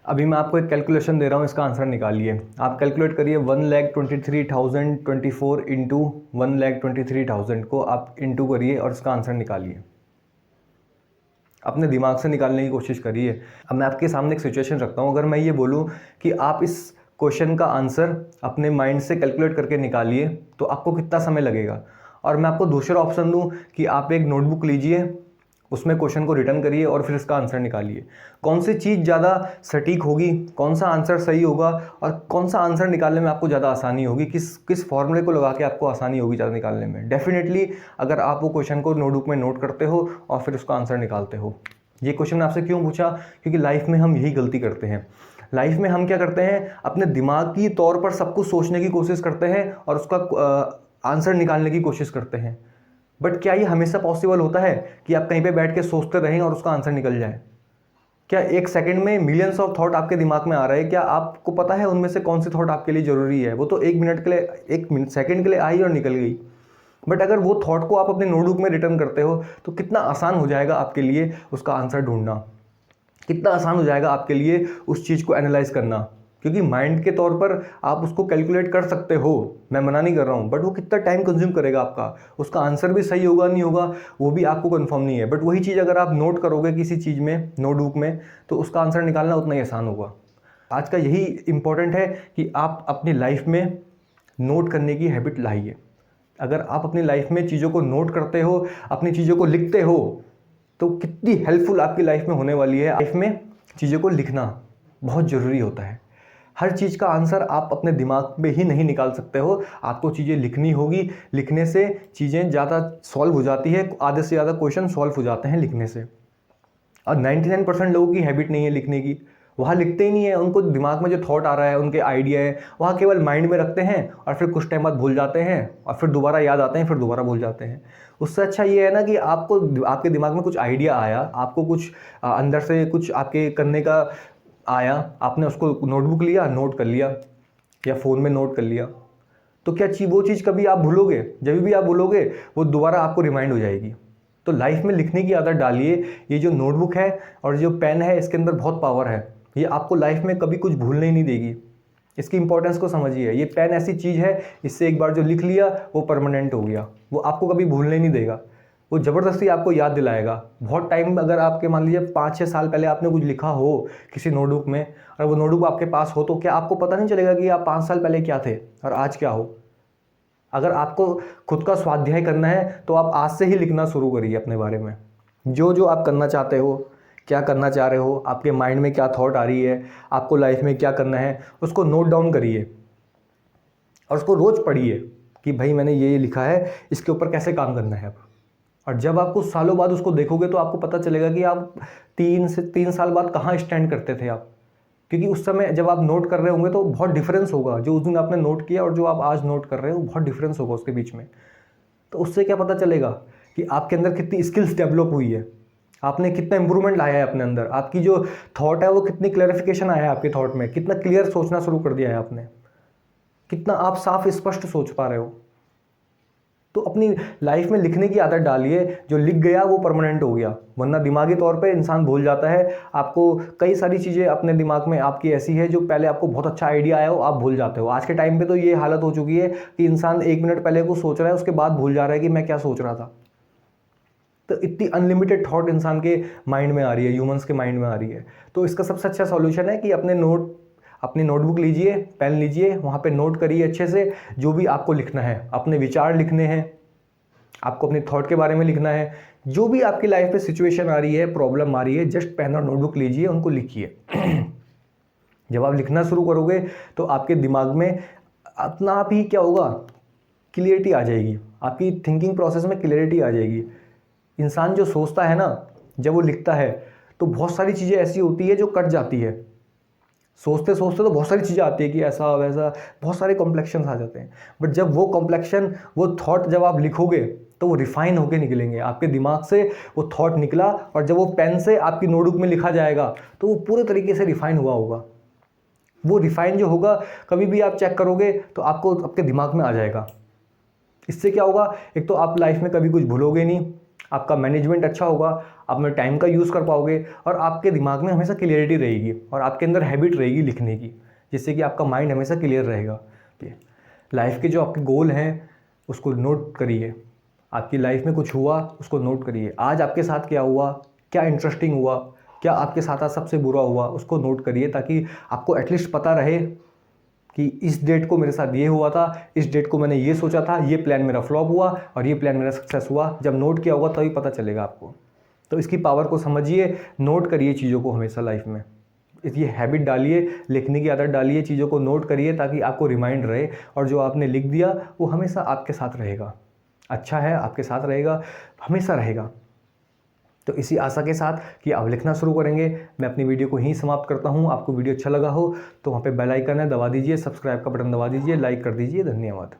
अभी मैं आपको एक कैलकुलेशन दे रहा हूँ, इसका आंसर निकालिए। आप कैलकुलेट करिए 1,23,024 इंटू 1,23,000 को आप इंटू करिए और इसका आंसर निकालिए। अपने दिमाग से निकालने की कोशिश करिए। अब मैं आपके सामने एक सिचुएशन रखता हूँ, अगर मैं ये बोलूँ कि आप इस क्वेश्चन का आंसर अपने माइंड से कैलकुलेट करके निकालिए तो आपको कितना समय लगेगा। और मैं आपको दूसरा ऑप्शन दूँ कि आप एक नोटबुक लीजिए, उसमें क्वेश्चन को रिटर्न करिए और फिर इसका आंसर निकालिए। कौन सी चीज़ ज़्यादा सटीक होगी, कौन सा आंसर सही होगा और कौन सा आंसर निकालने में आपको ज़्यादा आसानी होगी, किस फॉर्मूले को लगा के आपको आसानी होगी ज़्यादा निकालने में। डेफिनेटली अगर आप वो क्वेश्चन को नोटबुक में नोट करते हो और फिर उसका आंसर निकालते हो। ये क्वेश्चन आपसे क्यों पूछा, क्योंकि लाइफ में हम यही गलती करते हैं। लाइफ में हम क्या करते हैं, अपने दिमागी तौर पर सब कुछ सोचने की कोशिश करते हैं और उसका आंसर निकालने की कोशिश करते हैं। बट क्या ये हमेशा पॉसिबल होता है कि आप कहीं पे बैठ के सोचते रहें और उसका आंसर निकल जाए? क्या एक सेकंड में मिलियंस ऑफ थॉट आपके दिमाग में आ रहे हैं, क्या आपको पता है उनमें से कौन सी थॉट आपके लिए ज़रूरी है? वो तो एक मिनट के लिए, एक मिनट सेकंड के लिए आई और निकल गई। बट अगर वो थॉट को आप अपने नोटबुक में रिटर्न करते हो तो कितना आसान हो जाएगा आपके लिए उसका आंसर ढूंढना, कितना आसान हो जाएगा आपके लिए उस चीज़ को एनालाइज करना। क्योंकि माइंड के तौर पर आप उसको कैलकुलेट कर सकते हो, मैं मना नहीं कर रहा हूँ, बट वो कितना टाइम कंज्यूम करेगा आपका, उसका आंसर भी सही होगा नहीं होगा वो भी आपको कंफर्म नहीं है। बट वही चीज़ अगर आप नोट करोगे किसी चीज़ में, नोटबुक में, तो उसका आंसर निकालना उतना ही आसान होगा। आज का यही इंपॉर्टेंट है कि आप अपनी लाइफ में नोट करने की हैबिट लाइए। अगर आप अपनी लाइफ में चीज़ों को नोट करते हो, अपनी चीज़ों को लिखते हो, तो कितनी हेल्पफुल आपकी लाइफ में होने वाली है। लाइफ में चीज़ों को लिखना बहुत ज़रूरी होता है। हर चीज़ का आंसर आप अपने दिमाग में ही नहीं निकाल सकते हो, आपको चीज़ें लिखनी होगी। लिखने से चीज़ें ज़्यादा सॉल्व हो जाती है, आधे से ज़्यादा क्वेश्चन सॉल्व हो जाते हैं लिखने से। और 99% लोगों की हैबिट नहीं है लिखने की, वहाँ लिखते ही नहीं है। उनको दिमाग में जो थॉट आ रहा है, उनके आइडिया है, वहाँ केवल माइंड में रखते हैं और फिर कुछ टाइम बाद भूल जाते हैं और फिर दोबारा याद आते हैं, फिर दोबारा भूल जाते हैं। उससे अच्छा ये है ना कि आपको आपके दिमाग में कुछ आइडिया आया, आपको कुछ अंदर से कुछ आपके करने का आया, आपने उसको नोटबुक लिया, नोट कर लिया या फ़ोन में नोट कर लिया, तो क्या वो चीज़ कभी आप भूलोगे? जब भी आप भूलोगे वो दोबारा आपको रिमाइंड हो जाएगी। तो लाइफ में लिखने की आदत डालिए। ये जो नोटबुक है और जो पेन है, इसके अंदर बहुत पावर है। ये आपको लाइफ में कभी कुछ भूलने ही नहीं देगी। इसकी इंपॉर्टेंस को समझिए। ये पेन ऐसी चीज़ है, इससे एक बार जो लिख लिया वो परमानेंट हो गया, वो आपको कभी भूलने ही नहीं देगा। वो ज़बरदस्ती आपको याद दिलाएगा। बहुत टाइम, अगर आपके मान लीजिए 5-6 साल पहले आपने कुछ लिखा हो किसी नोटबुक में और वो नोटबुक आपके पास हो, तो क्या आपको पता नहीं चलेगा कि आप 5 साल पहले क्या थे और आज क्या हो? अगर आपको खुद का स्वाध्याय करना है तो आप आज से ही लिखना शुरू करिए अपने बारे में। जो जो आप करना चाहते हो, क्या करना चाह रहे हो, आपके माइंड में क्या थॉट आ रही है, आपको लाइफ में क्या करना है, उसको नोट डाउन करिए और उसको रोज़ पढ़िए कि भाई मैंने ये लिखा है, इसके ऊपर कैसे काम करना है अब। और जब आप कुछ सालों बाद उसको देखोगे तो आपको पता चलेगा कि आप 3 साल बाद कहाँ स्टैंड करते थे आप। क्योंकि उस समय जब आप नोट कर रहे होंगे तो बहुत डिफरेंस होगा, जो उस दिन आपने नोट किया और जो आप आज नोट कर रहे हो, बहुत डिफरेंस होगा उसके बीच में। तो उससे क्या पता चलेगा कि आपके अंदर कितनी स्किल्स डेवलप हुई है, आपने कितना इंप्रूवमेंट लाया है अपने अंदर, आपकी जो थॉट है वो कितनी क्लैरिफिकेशन आया है आपके थॉट में, कितना क्लियर सोचना शुरू कर दिया है आपने, कितना आप साफ स्पष्ट सोच पा रहे हो। तो अपनी लाइफ में लिखने की आदत डालिए। जो लिख गया वो परमानेंट हो गया, वरना दिमागी तौर पे इंसान भूल जाता है। आपको कई सारी चीज़ें अपने दिमाग में आपकी ऐसी है जो पहले आपको बहुत अच्छा आइडिया आया हो, आप भूल जाते हो। आज के टाइम पे तो ये हालत हो चुकी है कि इंसान 1 मिनट पहले को सोच रहा है, उसके बाद भूल जा रहा है कि मैं क्या सोच रहा था। तो इतनी अनलिमिटेड थॉट इंसान के माइंड में आ रही है, ह्यूमंस के माइंड में आ रही है। तो इसका सबसे अच्छा सॉल्यूशन है कि अपनी नोटबुक लीजिए, पेन लीजिए, वहाँ पे नोट करिए अच्छे से जो भी आपको लिखना है। अपने विचार लिखने हैं, आपको अपने थॉट के बारे में लिखना है। जो भी आपकी लाइफ में सिचुएशन आ रही है, प्रॉब्लम आ रही है, जस्ट पेन और नोटबुक लीजिए, उनको लिखिए। जब आप लिखना शुरू करोगे तो आपके दिमाग में अपना आप ही क्या होगा, क्लियरिटी आ जाएगी, आपकी थिंकिंग प्रोसेस में क्लियरिटी आ जाएगी। इंसान जो सोचता है ना, जब वो लिखता है तो बहुत सारी चीज़ें ऐसी होती है जो कट जाती है। सोचते सोचते तो बहुत सारी चीज़ें आती है कि ऐसा वैसा, बहुत सारे कॉम्प्लेक्शन आ जाते हैं। बट जब वो कॉम्प्लेक्शन, वो थॉट जब आप लिखोगे तो वो रिफाइन होके निकलेंगे आपके दिमाग से। वो थॉट निकला और जब वो पेन से आपकी नोटबुक में लिखा जाएगा तो वो पूरे तरीके से रिफाइन हुआ होगा। वो रिफाइन जो होगा, कभी भी आप चेक करोगे तो आपको आपके दिमाग में आ जाएगा। इससे क्या होगा, एक तो आप लाइफ में कभी कुछ भूलोगे नहीं, आपका मैनेजमेंट अच्छा होगा, आप अपने टाइम का यूज़ कर पाओगे और आपके दिमाग में हमेशा क्लियरिटी रहेगी और आपके अंदर हैबिट रहेगी लिखने की, जिससे कि आपका माइंड हमेशा क्लियर रहेगा। लाइफ के जो आपके गोल हैं उसको नोट करिए, आपकी लाइफ में कुछ हुआ उसको नोट करिए, आज आपके साथ क्या हुआ, क्या इंटरेस्टिंग हुआ, क्या आपके साथ आज सबसे बुरा हुआ, उसको नोट करिए ताकि आपको एटलीस्ट पता रहे कि इस डेट को मेरे साथ ये हुआ था, इस डेट को मैंने ये सोचा था, ये प्लान मेरा फ्लॉप हुआ और ये प्लान मेरा सक्सेस हुआ। जब नोट किया होगा तभी पता चलेगा आपको। तो इसकी पावर को समझिए, नोट करिए चीज़ों को हमेशा लाइफ में, ये हैबिट डालिए, लिखने की आदत डालिए, चीज़ों को नोट करिए ताकि आपको रिमाइंड रहे और जो आपने लिख दिया वो हमेशा आपके साथ रहेगा। अच्छा है, आपके साथ रहेगा, हमेशा रहेगा। तो इसी आशा के साथ कि आप लिखना शुरू करेंगे, मैं अपनी वीडियो को यहीं समाप्त करता हूँ। आपको वीडियो अच्छा लगा हो तो वहाँ पे बेल आइकन है, दबा दीजिए, सब्सक्राइब का बटन दबा दीजिए, लाइक कर दीजिए। धन्यवाद।